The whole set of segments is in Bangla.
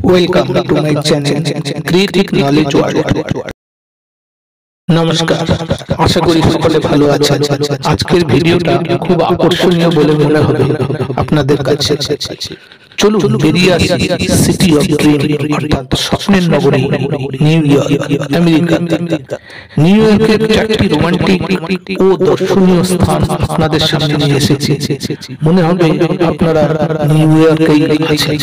Welcome to my channel creative knowledge world. নমস্কার, আশা করি সকলে ভালো আছেন। আজকের ভিডিওটা খুব আকর্ষণীয় বলে মনে হবে আপনাদের কাছে। চলুন বেরিয়ে আসি সিটি অফ ড্রিম অর্থাৎ স্বপ্নের নগরী নিউ ইয়র্ক, আমেরিকা। নিউ ইয়র্কের চারটি রোমান্টিক ও দর্শনীয় স্থান আপনাদের সামনে নিয়ে এসেছি। মনে হবে আপনারা নিউ ইয়র্কেই আছেন।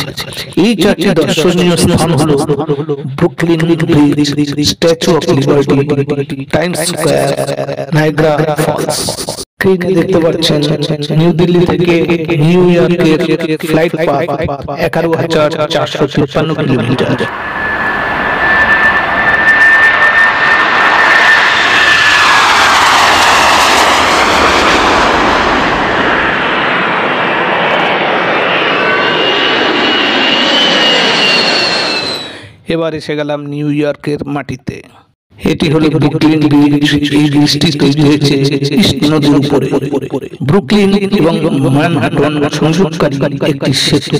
এই চারটি দর্শনীয় স্থান হলো Brooklyn Bridge, Statue of Liberty, Times Square, Niagara Falls. স্ক্রিনে দেখতে পাচ্ছেন নিউ দিল্লি থেকে নিউ ইয়র্কের ফ্লাইট পাথ 11,453 কিলোমিটার। এবার এসে গেলাম নিউ ইয়র্কের মাটিতে। এটি হলো ব্রুকলিন ব্রিজ। এই ব্রিজটি তৈরি হয়েছে ইস্ট নদীর উপরে। ব্রুকলিন এবং ম্যানহাটন সংযোগকারী একটি সেতু।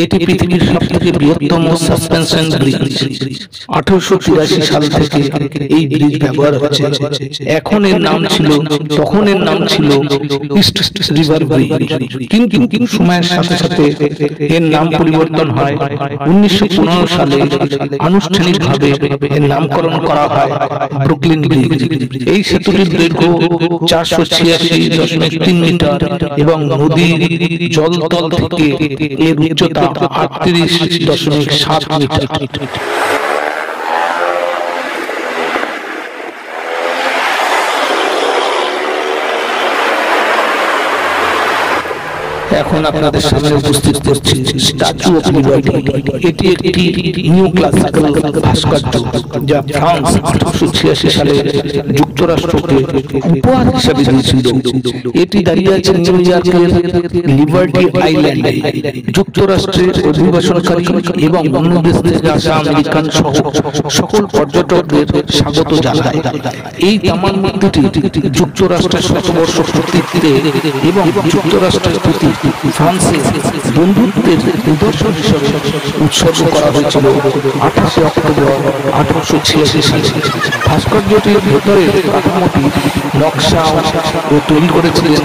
এটি পৃথিবীর সবথেকে বৃহত্তম সাসপেনশন ব্রিজ। 1883 সাল থেকে এই ব্রিজ ব্যবহার হচ্ছে। তখন এর নাম ছিল ইস্ট রিভার ব্রিজ, কিন্তু সময়ের সাথে সাথে এর নাম পরিবর্তন হয়। 1915 সালে আনুষ্ঠানিকভাবে এর নামকরণ করা হয় ব্রুকলিন ব্রিজ। এই সেতুটির দৈর্ঘ্য 486.3 মিটার এবং নদীর জলতল থেকে এর উচ্চতা 38.7 মিটার। এখন আপনাদের সামনে উপস্থিত করছি স্ট্যাচু অফ লিবার্টি। এটি একটি নিউ ক্লাসিক্যাল ভাস্কর্য যা ফ্রান্স 1886 সালে যুক্তরাষ্ট্রকে উপহার হিসেবে দিয়েছিল। এটি দাঁড়িয়ে আছে নিউ ইয়র্কের লিবার্টি আইল্যান্ডে। যুক্তরাষ্ট্রের অভিবাসনকারী এবং অন্য দেশ থেকে আসা আমেরিকান সহ সকল পর্যটকদের স্বাগত জানায়। এই তামার মূর্তিটি যুক্তরাষ্ট্রের শতবর্ষ পূর্তিতে এবং যুক্তরাষ্ট্রের প্রতি ফ্রান্সের বন্ধুত্বের নিদর্শন হিসেবে উৎসর্গ করা হয়েছিল 28 অক্টোবর 1886 সালে। ভাস্কর্যটির ভেতরের কাঠামোটি নকশা ও তৈরি করেছিলেন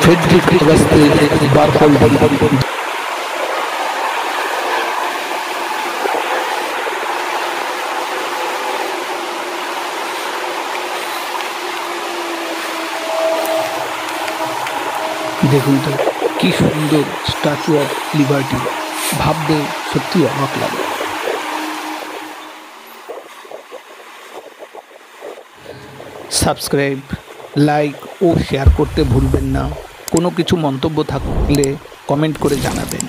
ফ্রেডরিক অগাস্তে বারকোল্ড। দেখুন তো কি সুন্দর স্ট্যাচু অফ লিবার্টি, ভাবতে সত্যি অবাক লাগে। সাবস্ক্রাইব, লাইক ও শেয়ার করতে ভুলবেন না। কোনো কিছু মন্তব্য থাকলে কমেন্ট করে জানাবেন।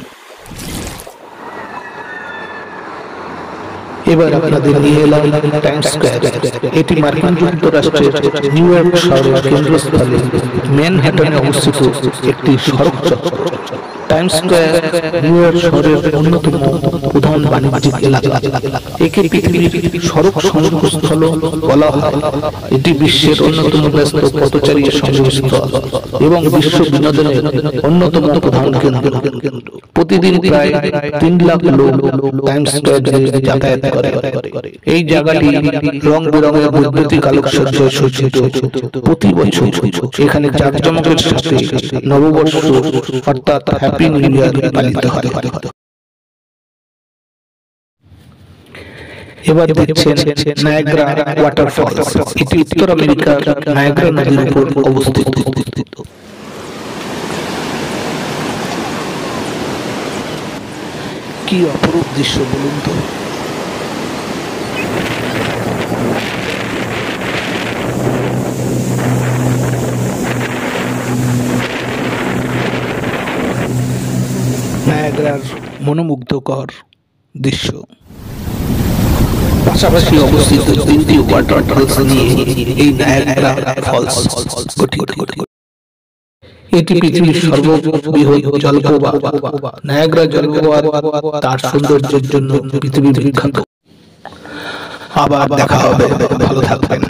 এবার আপনাদের নিয়ে এলাম টাইমস স্কয়ার। এটি মার্কিন যুক্তরাষ্ট্রের নিউ ইয়র্ক শহরের কেন্দ্রস্থলে ম্যানহাটনে অবস্থিত একটি সড়ক চত্বর। টাইমস স্কয়ার নিউ ইয়র্ক শহরের অন্যতম প্রধান বাণিজ্যিক এলাকা। একে পৃথিবীর সড়ক সংযোগস্থল বলা হয়। এটি বিশ্বের অন্যতম ব্যস্ত পথচারী সংযোগস্থল এবং বিশ্ব বিনোদনের অন্যতম প্রধান কেন্দ্র। প্রতিদিন প্রায় 3 লাখ লোক টাইমস স্কয়ারে যাতায়াত করে। এই জায়গাটি রং বেরঙের বৈদ্যুতিক আলোকসজ্জায় সজ্জিত। প্রতি বছর এখানে জাঁকজমকের সাথে নববর্ষ অর্থাৎ হ্যাপি নিউ ইয়ার পালিত হয়। এবার দেখছেন নায়াগ্রা ওয়াটারফলস। এটি উত্তর আমেরিকার নায়াগ্রা নদীর উপর অবস্থিত। কি অপরূপ দৃশ্য বলুন তো। নায়াগ্রার মনোমুগ্ধকর দৃশ্য। পাশাপাশি অবস্থিত 3টি ওয়াটারফলস নিয়ে এই নায়াগ্রা ফলস গঠিত। এটি পৃথিবীর সর্ববৃহৎ জলপ্রপাত। নায়াগ্রা জলপ্রপাত তার সৌন্দর্যের জন্য পৃথিবী বিখ্যাত। আবার দেখা হবে, ভালো থাকবেন।